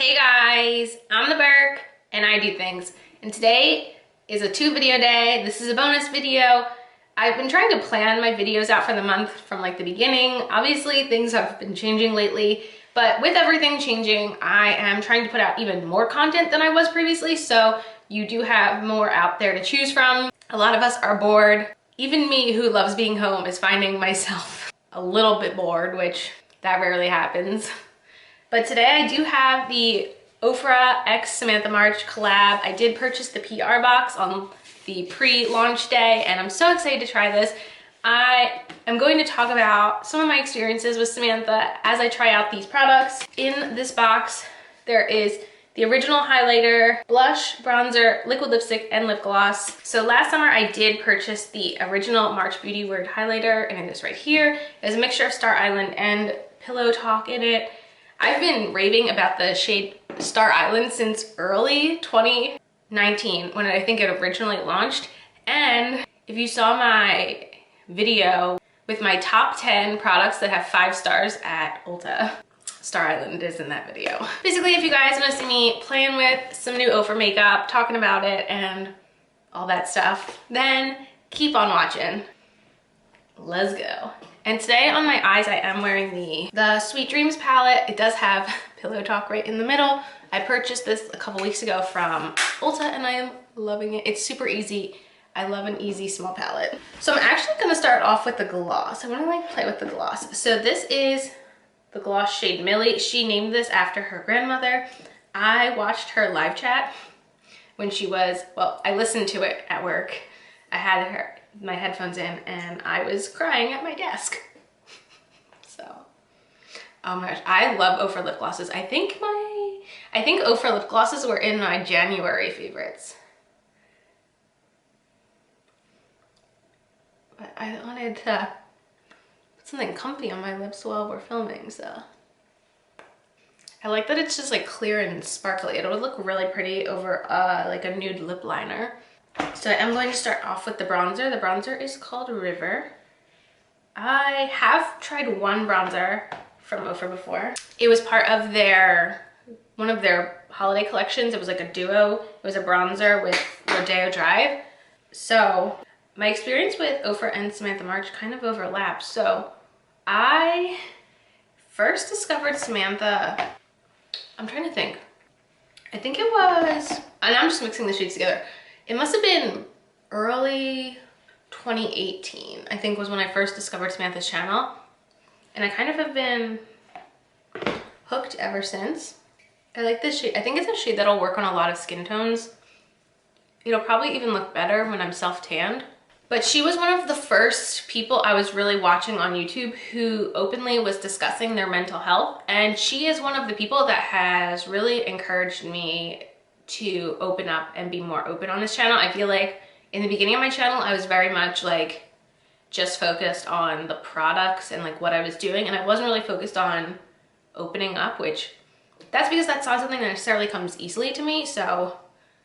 Hey guys, I'm the Burke and I do things. And today is a 2-video day. This is a bonus video. I've been trying to plan my videos out for the month from like the beginning. Obviously things have been changing lately, but with everything changing, I am trying to put out even more content than I was previously. So you do have more out there to choose from. A lot of us are bored. Even me, who loves being home, is finding myself a little bit bored, which that rarely happens. But today I do have the Ofra x Samantha March collab. I did purchase the PR box on the pre-launch day and I'm so excited to try this. I am going to talk about some of my experiences with Samantha as I try out these products. In this box, there is the original highlighter, blush, bronzer, liquid lipstick, and lip gloss. So last summer I did purchase the original March Beauty Word highlighter and it is right here. There's a mixture of Star Island and Pillow Talk in it. I've been raving about the shade Star Island since early 2019 when I think it originally launched. And if you saw my video with my top 10 products that have 5 stars at Ulta, Star Island is in that video. Basically, if you guys want to see me playing with some new Ofra makeup, talking about it and all that stuff, then keep on watching. Let's go. And today on my eyes, I am wearing the Sweet Dreams palette. It does have Pillow Talk right in the middle. I purchased this a couple weeks ago from Ulta and I am loving it. It's super easy. I love an easy small palette. So I'm actually gonna start off with the gloss. I wanna like play with the gloss. So this is the gloss shade Millie. She named this after her grandmother. I watched her live chat when she was, well, I listened to it at work. I had my headphones in and I was crying at my desk. So, oh my gosh, I love Ofra lip glosses. I think Ofra lip glosses were in my January favorites. But I wanted to put something comfy on my lips while we're filming, so. I like that it's just like clear and sparkly. It would look really pretty over like a nude lip liner. So I am going to start off with the bronzer. The bronzer is called River. I have tried one bronzer from Ofra before. It was part of one of their holiday collections. It was like a duo. It was a bronzer with Rodeo Drive. So my experience with Ofra and Samantha March kind of overlaps. So I first discovered Samantha, I'm trying to think. I think it was, and I'm just mixing the shades together. It must have been early 2018, I think was when I first discovered Samantha's channel. And I kind of have been hooked ever since. I like this shade. I think it's a shade that'll work on a lot of skin tones. It'll probably even look better when I'm self-tanned. But she was one of the first people I was really watching on YouTube who openly was discussing their mental health. And she is one of the people that has really encouraged me to open up and be more open on this channel. I feel like in the beginning of my channel, I was very much like just focused on the products and like what I was doing. And I wasn't really focused on opening up, which that's because that's not something that necessarily comes easily to me. So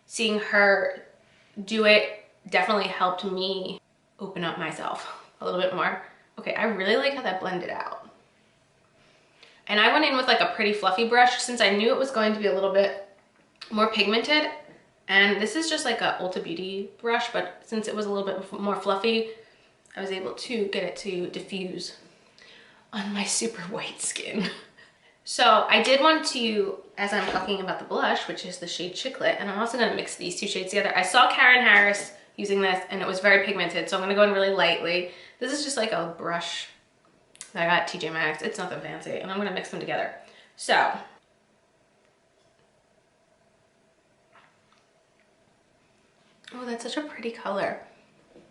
seeing her do it definitely helped me open up myself a little bit more. Okay, I really like how that blended out. And I went in with like a pretty fluffy brush since I knew it was going to be a little bit more pigmented, and this is just like a Ulta Beauty brush, but since it was a little bit more fluffy, I was able to get it to diffuse on my super white skin. So I did want to, as I'm talking about the blush, which is the shade Chiclet, and I'm also going to mix these two shades together. I saw Karen Harris using this and it was very pigmented, so I'm going to go in really lightly. This is just like a brush that I got at TJ Maxx. It's nothing fancy, and I'm going to mix them together. So oh, that's such a pretty color.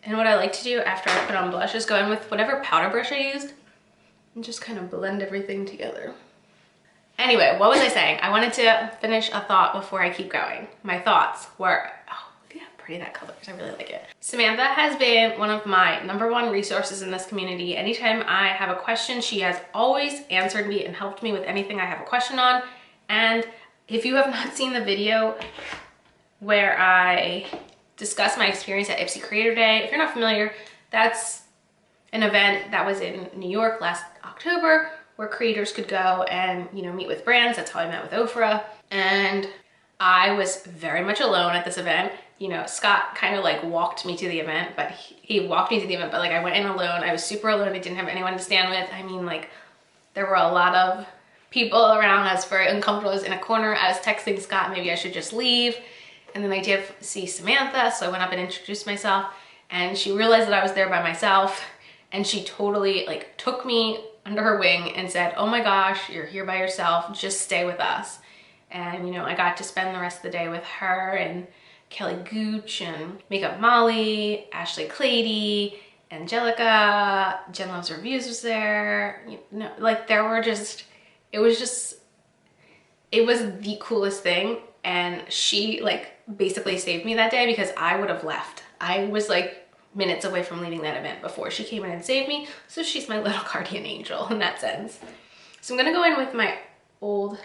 And what I like to do after I put on blush is go in with whatever powder brush I used and just kind of blend everything together. Anyway, what was I saying? I wanted to finish a thought before I keep going. My thoughts were, oh, look at how pretty that color is. I really like it. Samantha has been one of my #1 resources in this community. Anytime I have a question, she has always answered me and helped me with anything I have a question on. And if you have not seen the video where I discuss my experience at Ipsy Creator Day. If you're not familiar, that's an event that was in New York last October where creators could go and, you know, meet with brands. That's how I met with Ofra. And I was very much alone at this event. You know, Scott kind of like walked me to the event, but he walked me to the event, but like I went in alone. I was super alone. I didn't have anyone to stand with. I mean, like there were a lot of people around. I was very uncomfortable. I was in a corner. I was texting Scott, maybe I should just leave. And then I did see Samantha, so I went up and introduced myself, and she realized that I was there by myself, and she totally like took me under her wing and said, oh my gosh, you're here by yourself, just stay with us. And you know, I got to spend the rest of the day with her and Kelly Gooch and Makeup Molly, Ashley Clady, Angelica, Jen Loves Reviews was there. You know, like there were just, it was the coolest thing. And she like basically saved me that day because I would have left. I was like minutes away from leaving that event before she came in and saved me. So she's my little guardian angel in that sense. So I'm gonna go in with my old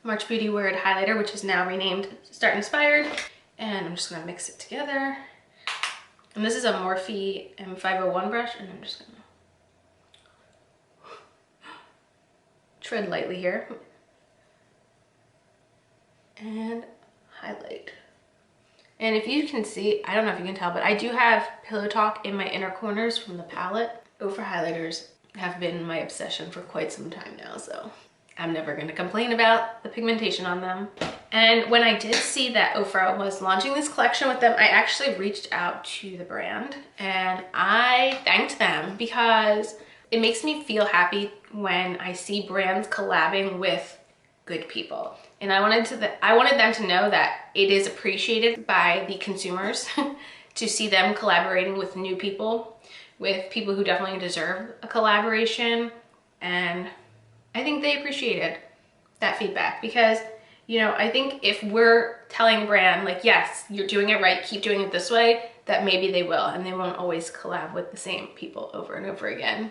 March Beauty Word highlighter, which is now renamed Start Inspired. And I'm just gonna mix it together. And this is a Morphe M501 brush, and I'm just gonna tread lightly here. And highlight. And if you can see, I don't know if you can tell, but I do have Pillow Talk in my inner corners from the palette. Ofra highlighters have been my obsession for quite some time now, so I'm never gonna complain about the pigmentation on them. And when I did see that Ofra was launching this collection with them, I actually reached out to the brand and I thanked them because it makes me feel happy when I see brands collabing with good people. And I wanted them to know that it is appreciated by the consumers to see them collaborating with new people, with people who definitely deserve a collaboration. And I think they appreciated that feedback because, you know, I think if we're telling a brand like, yes, you're doing it right, keep doing it this way, that maybe they will, and they won't always collab with the same people over and over again.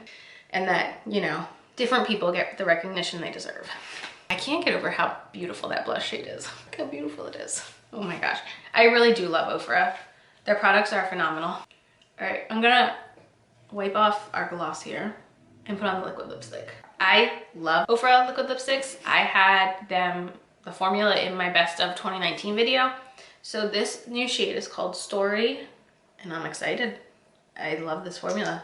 And that, you know, different people get the recognition they deserve. I can't get over how beautiful that blush shade is. Look how beautiful it is. Oh my gosh. I really do love Ofra. Their products are phenomenal. All right, I'm gonna wipe off our gloss here and put on the liquid lipstick. I love Ofra liquid lipsticks. I had them, the formula, in my best of 2019 video. So this new shade is called Story, and I'm excited. I love this formula.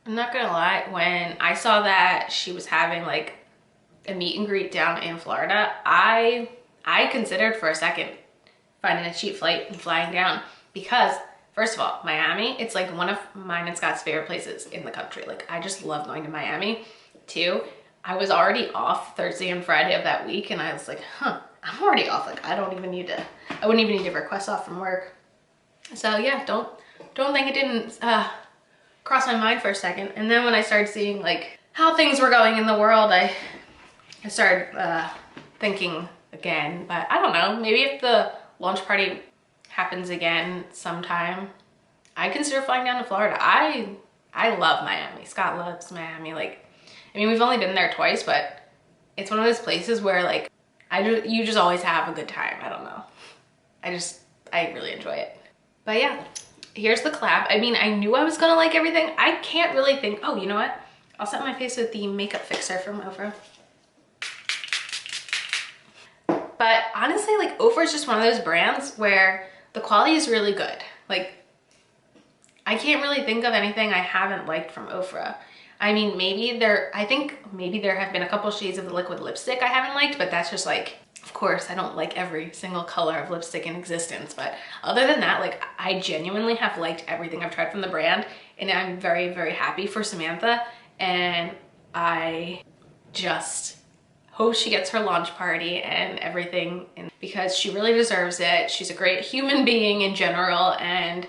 I'm not gonna lie, when I saw that she was having like a meet and greet down in Florida, I considered for a second finding a cheap flight and flying down because, first of all, Miami, it's like one of mine and Scott's favorite places in the country. Like I just love going to Miami. Two, I was already off Thursday and Friday of that week and I was like, huh, I'm already off. Like I wouldn't even need to request off from work. So yeah, don't think it didn't cross my mind for a second. And then when I started seeing like how things were going in the world, I started thinking again. But I don't know, maybe if the launch party happens again sometime, I consider flying down to Florida. I love Miami. Scott loves Miami. Like, I mean, we've only been there twice, but it's one of those places where like you just always have a good time. I don't know. I really enjoy it. But yeah, here's the collab. I mean, I knew I was gonna like everything. I can't really think, oh, you know what? I'll set my face with the makeup fixer from Ofra. But honestly, like Ofra is just one of those brands where the quality is really good. Like, I can't really think of anything I haven't liked from Ofra. I mean, I think maybe there have been a couple shades of the liquid lipstick I haven't liked, but that's just like, of course, I don't like every single color of lipstick in existence. But other than that, like I genuinely have liked everything I've tried from the brand, and I'm very, very happy for Samantha. And I just hope she gets her launch party and everything, because she really deserves it. She's a great human being in general, and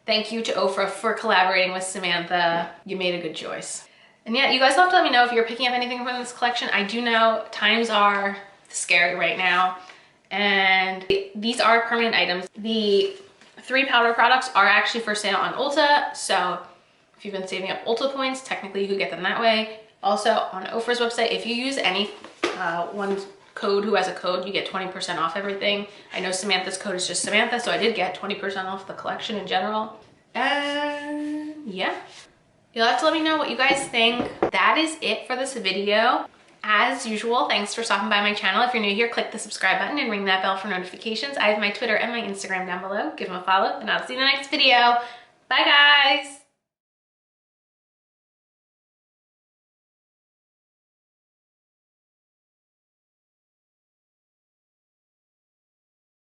thank you to Ofra for collaborating with Samantha. You made a good choice. And yeah, you guys will have to let me know if you're picking up anything from this collection. I do know times are scary right now, and these are permanent items. The 3 powder products are actually for sale on Ulta, so if you've been saving up Ulta points, technically you could get them that way. Also on Ofra's website, if you use any ones code who has a code, you get 20% off everything. I know Samantha's code is just Samantha, so I did get 20% off the collection in general. And yeah, you'll have to let me know what you guys think. That is it for this video. As usual, thanks for stopping by my channel. If you're new here, click the subscribe button and ring that bell for notifications. I have my Twitter and my Instagram down below. Give them a follow, and I'll see you in the next video. Bye, guys.